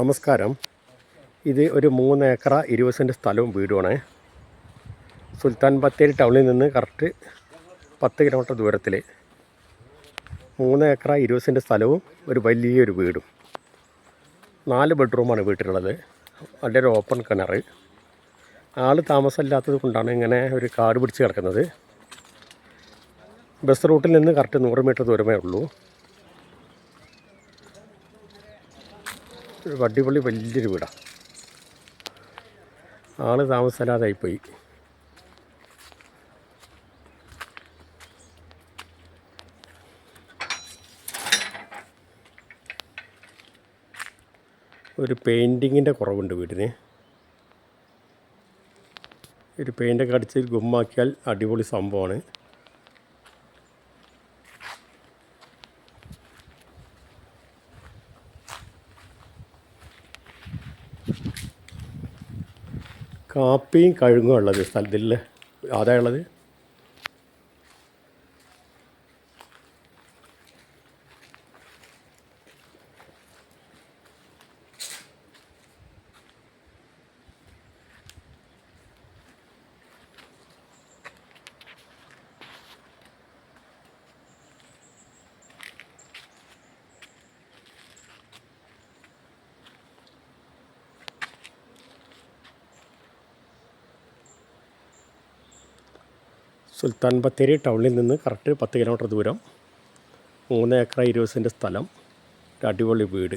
നമസ്കാരം. ഇത് ഒരു 3 ഏക്കർ 20 സെൻറ്റ് സ്ഥലവും വീടുമാണ്. സുൽത്താൻ ബത്തേരി ടൗണിൽ നിന്ന് കറക്റ്റ് 10 കിലോമീറ്റർ ദൂരത്തിൽ 3 ഏക്കർ 20 സെൻറ്റ് സ്ഥലവും ഒരു വലിയൊരു വീടും. 4 ബെഡ്റൂമാണ് വീട്ടിലുള്ളത്. നല്ലൊരു ഓപ്പൺ കിണർ. ആൾ താമസമില്ലാത്തത് കൊണ്ടാണ് ഇങ്ങനെ ഒരു കാട് പിടിച്ച് കിടക്കുന്നത്. ബസ് റൂട്ടിൽ നിന്ന് കറക്റ്റ് 100 മീറ്റർ ദൂരമേ ഉള്ളൂ. ഒരു അടിപൊളി വലിയൊരു വീടാണ്. ആൾ താമസമില്ലാതായിപ്പോയി. ഒരു പെയിൻറ്റിങ്ങിൻ്റെ കുറവുണ്ട് വീടിന്. ഒരു പെയിൻ്റൊക്കെ അടിച്ച് ഗുമ്മാക്കിയാൽ അടിപൊളി സംഭവമാണ്. കാപ്പിയും കഴുങ്ങും ഉള്ളത് സ്ഥലത്തിൽ അതായുള്ളത്. സുൽത്താൻ ബത്തേരി ടൗണിൽ നിന്ന് കറക്റ്റ് 10 കിലോമീറ്റർ ദൂരം, 3 ഏക്കർ 20 സെൻറ്റ് സ്ഥലം, ഒരു അടിപൊളി വീട്.